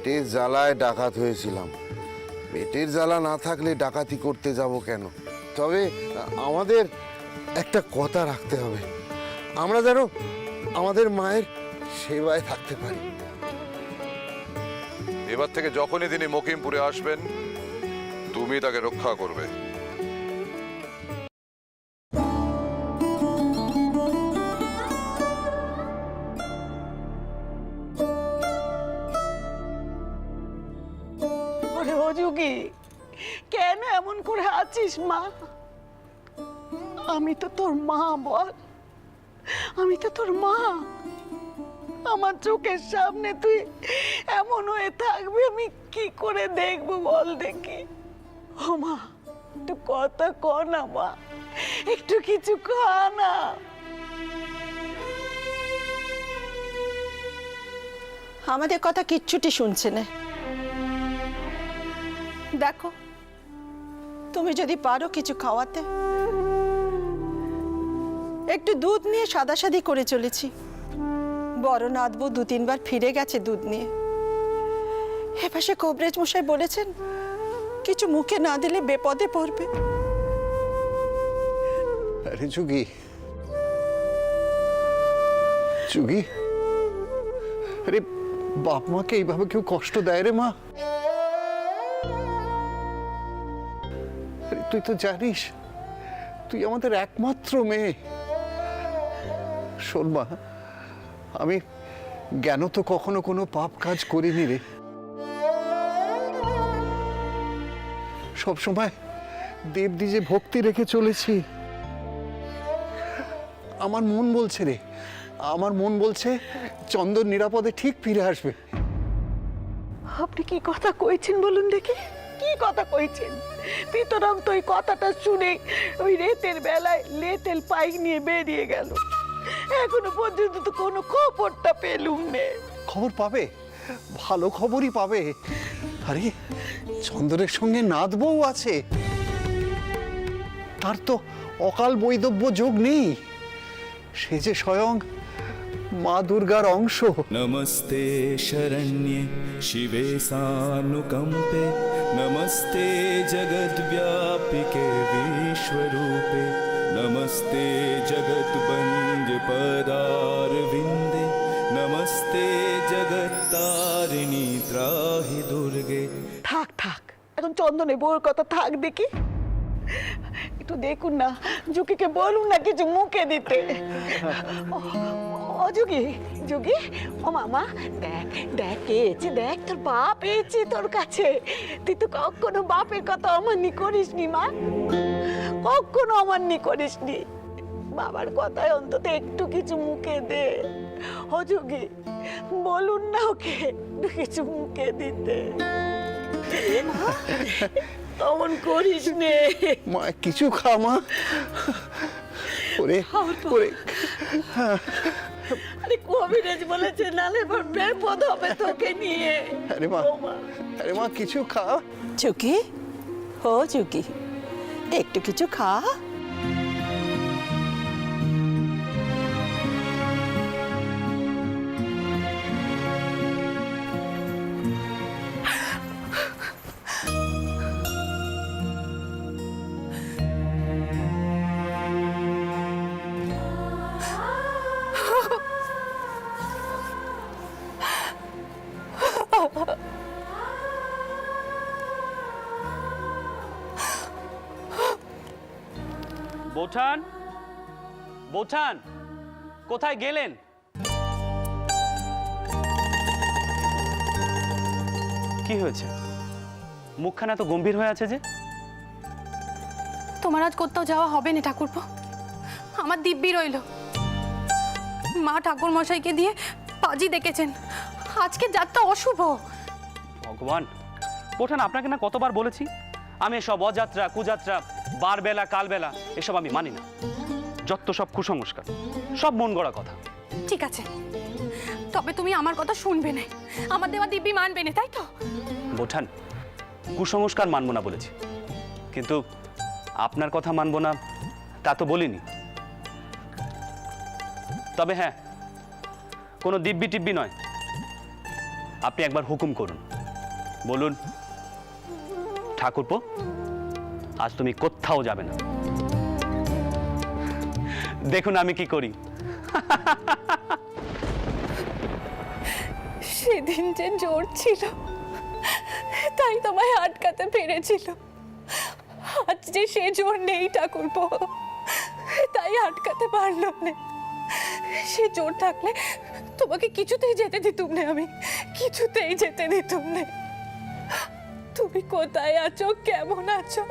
পেটের জ্বালায় ডাকাত হয়েছিলাম। পেটের জ্বালা না থাকলে ডাকাতি করতে যাব কেন? তবে আমাদের একটা কথা রাখতে হবে, আমরা যেন আমাদের মায়ের সেবায় থাকতে পারি। এবার থেকে যখনই তিনি মকিমপুরে আসবেন, তুমি তাকে রক্ষা করবে। ওরে অযোগী, কেন এমন করে আছিস মা? আমি তো তোর মা, বল, আমি তো তোর মা। আমার চোখের সামনে তুই এমন হয়ে থাকবি, আমি কি করে দেখবো বল দেখি? ও মা, একটু কথা ক না মা, একটু কিছু খা না। আমাদের কথা কিচ্ছুটি শুনছে না। দেখো, তুমি যদি পারো কিছু খাওয়াতে। একটু দুধ নিয়ে সাদাসাদি করে চলেছি। বড় নাতবু 2-3 বার ফিরে গেছে দুধ নিয়ে। এপাশে কবরেজ মশাই বলেছেন কিছু মুখে না দিলে বিপদে পড়বে। আরে যুগি, যুগি, আরে বাপ মাকে এইভাবে কেউ কষ্ট দেয় রে মা? আরে তুই তো জানিস তুই আমাদের একমাত্র মেয়ে। শোন মা, আমি জ্ঞান তো কখনো কোনো পাপ কাজ করিনি রে। সবসময় দেবদ্বিজে ভক্তি রেখে চলেছি। আমার মন বলছে রে, আমার মন বলছে চন্দন নিরাপদে ঠিক ফিরে আসবে। আপনি কি কথা কইছেন বলুন দেখি, কি কথা কইছেন? পিতরাম তো ওই কথাটা শুনে ওই রাতের বেলায় লেতেল পাইক নিয়ে বেরিয়ে গেল। এখনো পর্যন্ত তো কোনো খবরটা পেলুম নে। খবর পাবে, ভালো খবরই পাবে। আরে চন্দনের সঙ্গে নাত বউ আছে, তার তো অকাল বৈদব্য যোগ নেই। সে যে স্বয়ং মা দুর্গার অংশ। नमस्ते शरण्ये शिवे सानुकंपे नमस्ते जगद्व्यापिके विश्वरूपे नमस्ते जगद्वन्द्य पदारविन्दे नमस्ते जगत्तारिणी त्राहि दुर्गे। থাক থাক, এখন চন্দনের বউর কথা থাক দেখি। একটু দেখুন না, জুকিকে বলুন না কিছু মুখে দিতে। ও যোগী, যোগী, ও মামা, দেখ দেখ কে এসেছে, দেখ তোর বাপ এসেছে তোর কাছে। তুই তো কখনো বাপের কথা অমান্য করিসনি মা, কখনো অমান্য করিসনি। বাবার কথায় অন্তত একটু কিছু মুখে দে। ও যোগী, বলুন না ওকে একটু কিছু মুখে দিতে। অমন করিস নে মা, কিছু খা মা। ওরে ওরে, আরে কবিরাজ বলেছে নালে বিপদ হবে তোকে নিয়ে। আরে মা, আরে মা কিছু খা। চুকি, ও চুকি, একটু কিছু খা। বোঠান, বোঠান, কোথায় গেলেন? কি হয়েছে? মুখখানা তো গম্ভীর হয়ে আছে যে। তোমার আজ কোথাও যাওয়া হবে না ঠাকুরপো, আমার দিব্যি রইল। মা ঠাকুর মশাইকে দিয়ে পাজি দেখেছেন, আজকে যাত্রা অশুভ। ভগবান, বোঠান আপনাকে না কতবার বলেছি আমি এসব অযাত্রা কুযাত্রা বারবেলা কালবেলা এসব আমি মানি না। যত সব কুসংস্কার, সব মন গড়া কথা। ঠিক আছে, তবে তুমি আমার কথা শুনবে না, আমার দেওয়া দিব্যি মানবে না, তাই তো? বোঠান, কুসংস্কার মানবো না বলেছি, কিন্তু আপনার কথা মানবো না তা তো বলিনি। তবে হ্যাঁ, কোনো দিব্যি টিব্যি নয়, আপনি একবার হুকুম করুন। বলুন ঠাকুরপো, আজ তুমি কোথাও যাবে না। দেখুন আমি কি করি। সেদিন যে জোর ছিল তাই তোমায় আটকাতে পেরেছিল, আজ যে সে জোর নেই ঠাকুরপো, তাই আটকাতে পারলাম না। সে জোর থাকলে তোমাকে কিছুতেই যেতে দিতুম না, আমি কিছুতেই যেতে দিতুম না। তুমি কোথায় আছো, কেমন আছো,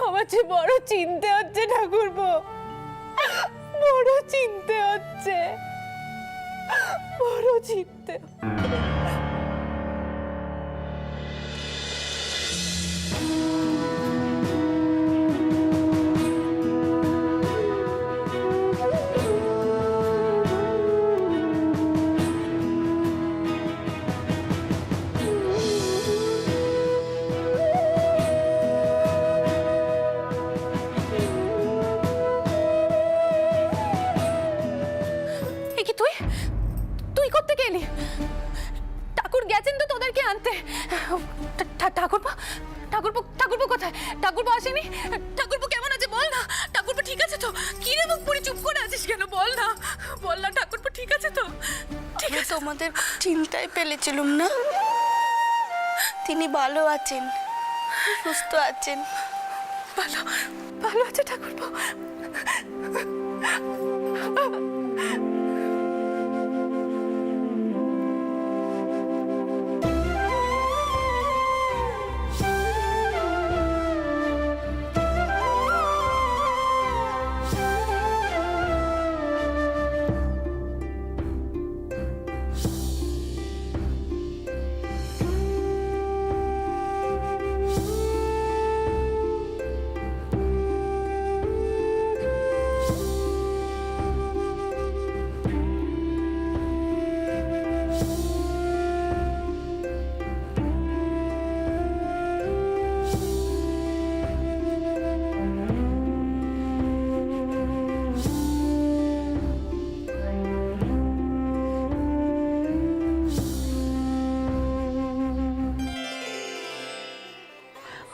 আমার যে বড় চিন্তা হচ্ছে ঠাকুরপো, বড় চিন্তা হচ্ছে, বড় চিন্তা। তুই করতে গেলি? ঠাকুর গেছেন তো তোদেরকে আনতে। ঠাকুরপো ঠাকুরপো ঠাকুরপো কোথায়? ঠাকুরপো আসেনি? ঠাকুরপো কেমন আছে বল না। ঠাকুরপো ঠিক আছে তো? কি রে মুখ পুরি চুপ করে আছিস কেন? বল না, বল না ঠাকুরপো ঠিক আছে তো? ঠিক আছে, তোমাদের চিন্তায় ফেলেছিলুম না। তিনি ভালো আছেন, সুস্থ আছেন। ভালো ভালো আছে ঠাকুরপো।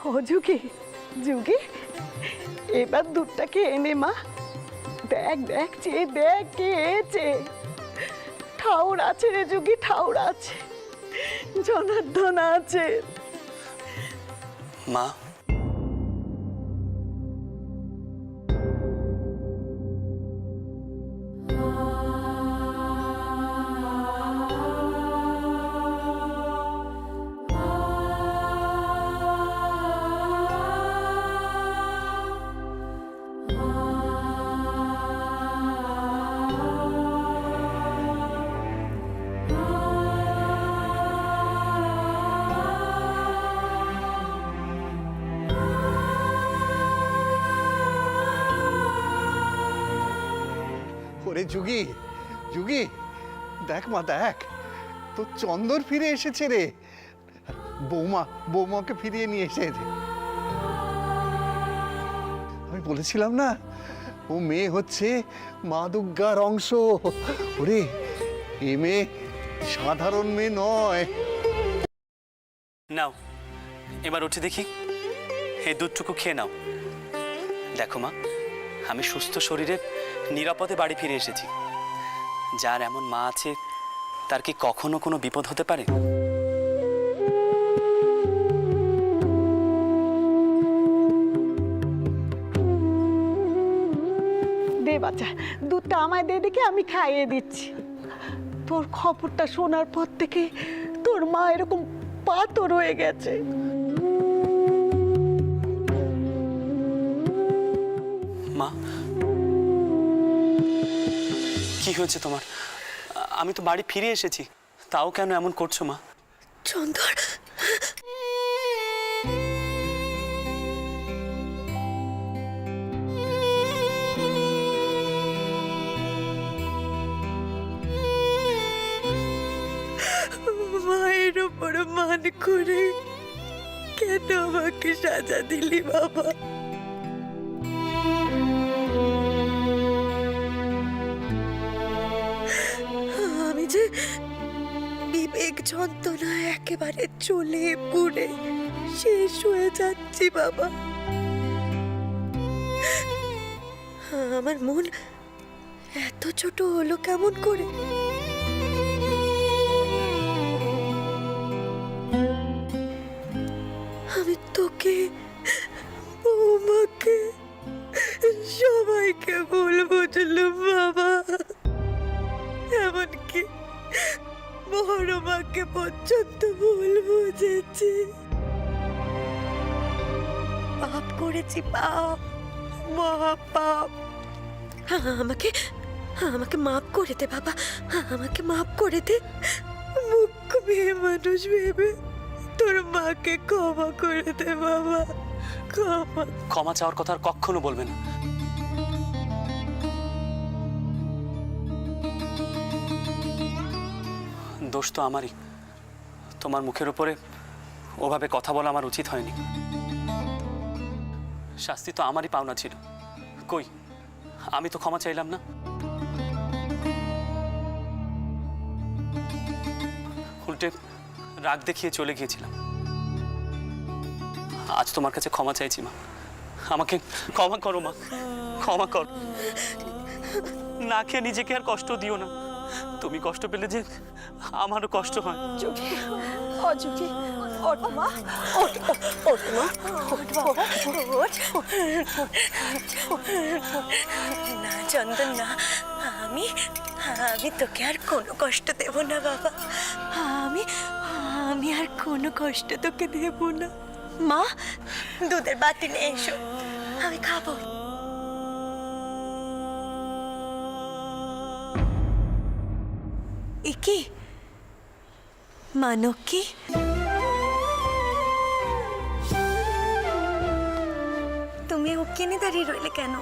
ও যুগি, যুগি এবার দুধটাকে এনে মা, দেখ দেখ চেয়ে দেখ কে এছে। ঠাউর আছে রে যুগি, ঠাউর আছে, জনার্দন আছে। মা, ওরে যুগি, যুগি দেখ মা দেখ, তো চন্দর ফিরে এসেছে রে। বৌমাকে ফিরিয়ে নিয়ে এসেছে। আমি বলেছিলাম না, ও মেয়ে হচ্ছে মা দুর্গার অংশ। ওরে এ মেয়ে সাধারণ মেয়ে নয়। নাও এবার উঠে দেখি, এই দুধটুকু খেয়ে নাও। দেখো মা, আমি সুস্থ শরীরে নিরাপদে বাড়ি ফিরে এসেছি। যার এমন মা আছে তার কি কখনো কোনো বিপদ হতে পারে? দে বাচ্চা, দুধটা আমায় দে, দেখে আমি খাইয়ে দিচ্ছি। তোর খবরটা শোনার পর থেকে তোর মা এরকম পাথর হয়ে গেছে। মা, কি হয়েছে তোমার? আমি তো বাড়ি ফিরে এসেছি, তাও কেন এমন করছো মা? চন্দর, মায়ের ওপর মান করে কেন আমাকে সাজা দিলি বাবা? আমি যে বিবেক যন্ত্রণায় একেবারে চলে পুড়ে শেষ হয়ে যাচ্ছি বাবা। আমার মন এত ছোট হলো কেমন করে? আমি তোকে, বৌমাকে, সবাইকে ভুল বুঝলুম বাবা, এমনকি বড় মাকে পর্যন্ত ভুল বুঝেছি। পাপ করেছি, পাপ, মহা পাপ। আমাকে আমাকে মাফ করে দে বাবা, আমাকে মাফ করে দে। মুখ্য মেয়ে মানুষ ভেবে তোর মাকে ক্ষমা করে দে বাবা, ক্ষমা। ক্ষমা চাওয়ার কথা আর কখনো বলবে না। দোষ তো আমারই। তোমার মুখের উপরে ওভাবে কথা বলা আমার উচিত হয়নি। শাস্তি তো আমারই পাওনা ছিল। কই, আমি তো ক্ষমা চাইলাম না। উল্টে রাগ দেখিয়ে চলে গিয়েছিলাম। আজ তোমার কাছে ক্ষমা চাইছি মা, আমাকে ক্ষমা করো মা, ক্ষমা কর। না খেয়ে নিজেকে আর কষ্ট দিও না। তুমি কষ্ট পেলে যে আমারও কষ্ট হয়। যোগী, ও যোগী, ওঠ মা, ওঠ, ওঠ মা, ওঠ বাবা, ওঠ। না চন্দন, না, আমি আমি তোকে আর কোনো কষ্ট দেব না বাবা। আমি আমি আর কোনো কষ্ট তোকে দেব না। মা, দুধের বাটি নিয়ে এসো, আমি খাবো। কি মানব, কি তুমি ওখানে দাঁড়িয়ে রইলে কেন?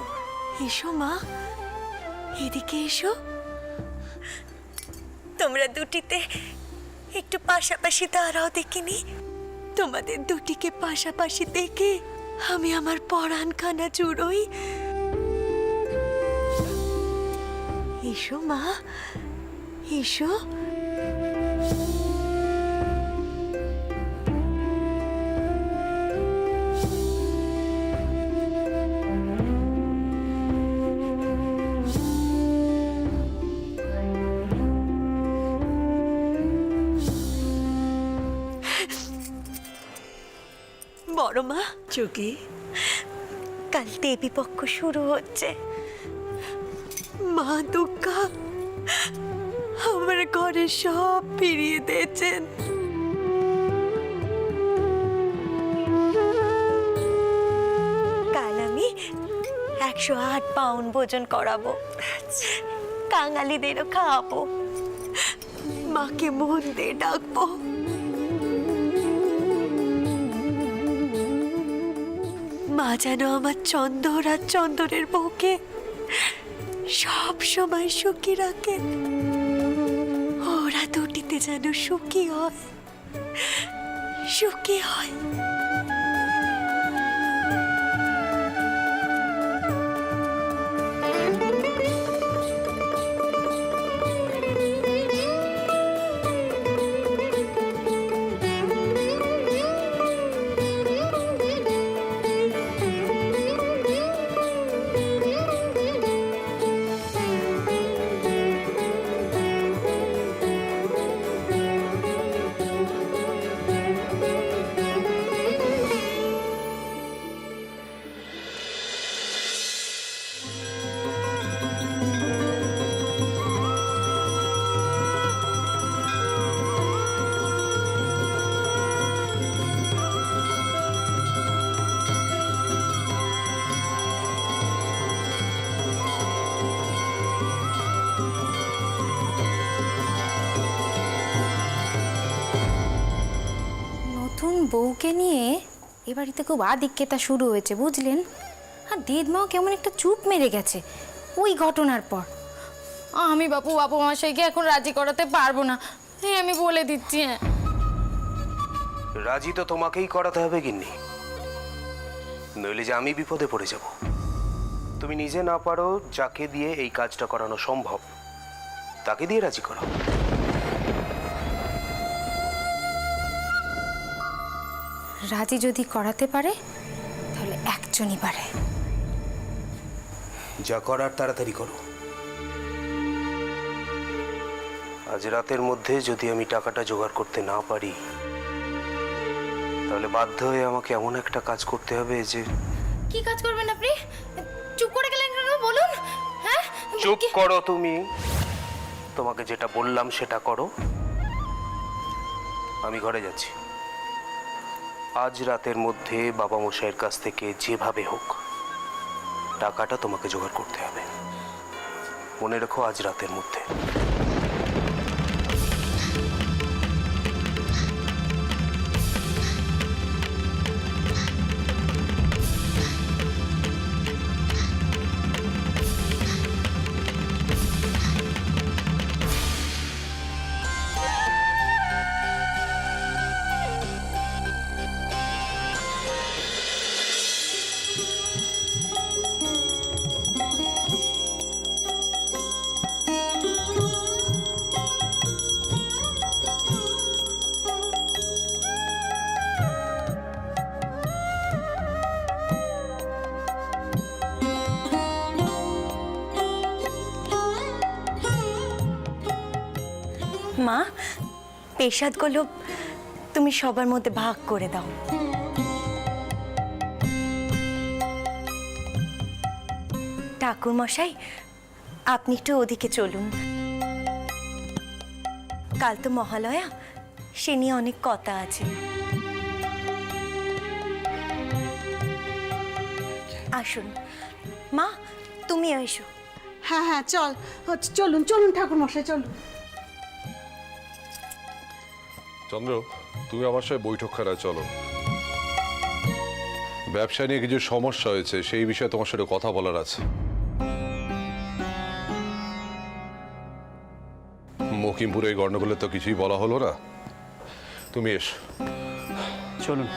এসো মা, এদিকে এসো। তোমরা দুটিতে একটু পাশাপাশি দাঁড়াও দেখিনি। তোমাদের দুটিকে পাশাপাশি দেখে আমি আমার পরাণখানা জুড়োই। এসো মা, এসো। বড় মা, যোগী, কাল দেবী পক্ষ শুরু হচ্ছে। মা দুর্গা আমার ঘরে সব ফিরিয়ে দিয়েছেন। কাল আমি 108 পাউন্ড ভোজন করাবো, কাঙালিদেরও খাওয়াবো, মাকে মন দিয়ে ডাকবো। মা যেন আমার চন্দর আর চন্দরের বউকে সব সময় সুখী রাখেন। ওরা দুটিতে যেন সুখী হয়, সুখী হয়। বউকে নিয়ে এ বাড়িতে খুব আধিক্যতা শুরু হয়েছে, বুঝলেন? আর দেদমাও কেমন একটা চুপ মেরে গেছে ওই ঘটনার পর। আমি বাপু মশাইকে এখন রাজি করাতে পারবো না, এই আমি বলে দিচ্ছি। হ্যাঁ, রাজি তো তোমাকেই করাতে হবে গিন্নি, নইলে যে আমি বিপদে পড়ে যাব। তুমি নিজে না পারো, যাকে দিয়ে এই কাজটা করানো সম্ভব তাকে দিয়ে রাজি করো। রাজি যদি করাতে পারে তাহলে একজনই পারে। যা করার তাড়াতাড়ি করো। আজ রাতের মধ্যে যদি আমি টাকাটা জোগাড় করতে না পারি তাহলে বাধ্য হয়ে আমাকে এমন একটা কাজ করতে হবে যে... কি কাজ করবেন আপনি? চুপ করে গেলেন কেন বলুন? হ্যাঁ, চুপ করো তুমি। তোমাকে যেটা বললাম সেটা করো। আমি ঘরে যাচ্ছি। আজ রাতের মধ্যে বাবা মশাইয়ের কাছ থেকে যেভাবে হোক টাকাটা তোমাকে জোগাড় করতে হবে। মনে রেখো, আজ রাতের মধ্যে। মা, পেশাদগুলো তুমি সবার মধ্যে ভাগ করে দাও। ঠাকুর মশাই, আপনি একটু ওদিকে চলুন। কাল তো মহালয়া, সে নিয়ে অনেক কথা আছে। আসুন মা, তুমি এসো। হ্যাঁ হ্যাঁ, চলুন চলুন ঠাকুর মশাই, চলুন। চন্দ্র, তুমি আমার সাথে বৈঠকখানায় চলো। ব্যবসা নিয়ে কিছু সমস্যা হয়েছে, সেই বিষয়ে তোমার সাথে কথা বলার আছে। মকিমপুরে এই গন্ডগোলের তো কিছুই বলা হলো না, তুমি এসো। চলুন।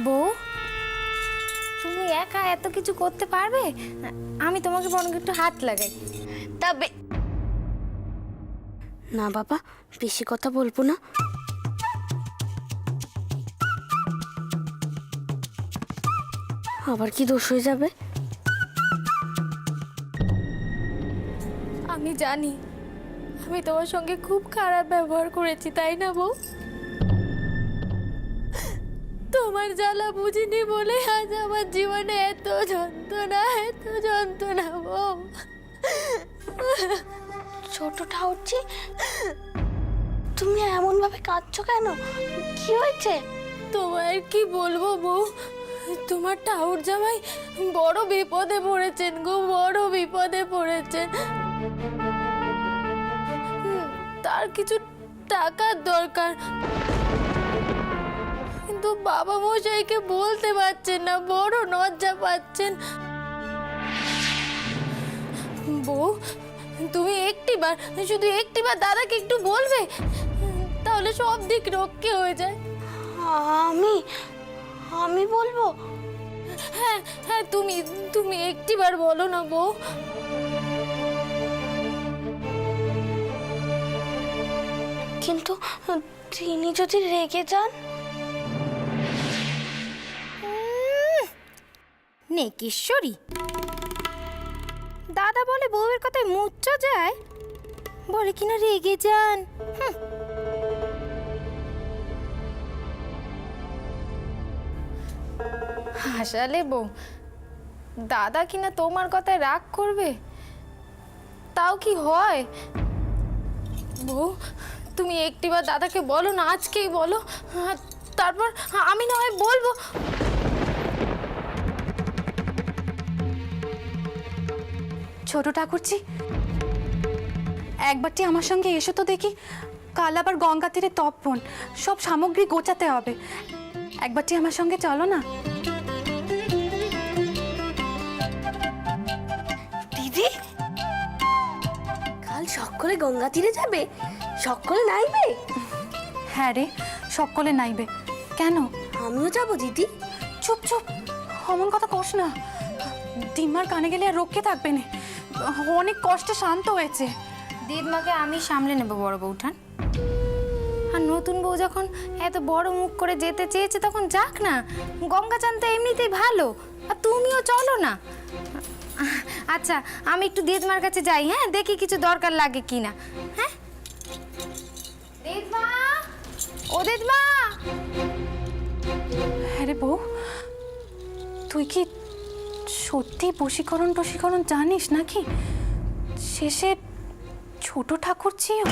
বউ, তুমি একা এত কিছু করতে পারবে? আমি তোমাকে বরং একটু হাত লাগাই। তবে না বাবা, বেশি কথা বলবো না। আবার কি দোষ হয়ে যাবে? আমি জানি আমি তোমার সঙ্গে খুব খারাপ ব্যবহার করেছি, তাই না বউ? তোমার জ্বালা বুঝিনি বলে আজ আমার জীবনে এত যন্ত্রণা বউ। ছোট ঠাকুরজি, তুমি এমন ভাবে কাঁদছো কেন? কি হয়েছে? তোমায় কি বলবো বউ, তোমার ঠাকুর জামাই বড় বিপদে পড়েছেন গো, বড় বিপদে পড়েছেন। তার কিছু টাকার দরকার, কিন্তু বাবা মশাইকে বলতে পারছেন না, বড় লজ্জা পাচ্ছেন। বউ, তুমি শুধু একটিবার দাদাকে একটু বলবে, তাহলে সব দিক রক্ষে হয়ে যায়। আমি বলবো? হ্যাঁ হ্যাঁ, তুমি একটিবার বলো না বউ। কিন্তু তিনি যদি রেগে যান? নেকেশ্বরী, দাদা বলে বউয়ের কথায় মুচ্চ যায়, বলে কিনা রেগে যান। হাসালে বউ, দাদা কিনা তোমার কথায় রাগ করবে, তাও কি হয়? বউ, তুমি একটিবার দাদাকে বলো না, আজকেই বলো, তারপর আমি না হয় বলবো। ছোট ঠাকুরজি, একবারটি আমার সঙ্গে এসো তো দেখি। কাল আবার গঙ্গা তীরে তর্পণ, সব সামগ্রী গোছাতে হবে। একবারটি আমার সঙ্গে চলো না। দিদি, সকলে গঙ্গা তীরে যাবে? সকলে নাইবে? হ্যাঁ রে, সকলে নাইবে। কেন? আমিও যাব দিদি। চুপ চুপ, অমন কথা কস না। দিনমার কানে গেলে আর রক্ষে থাকবে না, অনেক কষ্টে শান্ত হয়েছে। দিদমাকে আমি সামলে নেব বড় বউঠান। আর নতুন বউ যখন এত বড় মুখ করে যেতে চেয়েছে তখন যাক না, গঙ্গা চান তো এমনিতেই ভালো। আর তুমিও চলো না। আচ্ছা আমি একটু দিদমার কাছে যাই, হ্যাঁ, দেখি কিছু দরকার লাগে কিনা। হ্যাঁ দিদমা, ও দিদমা। হ্যাঁ রে বউ, তুই কি সত্যি বশীকরণ জানিস নাকি? শেষে ছোট ঠাকুর চেয়েও?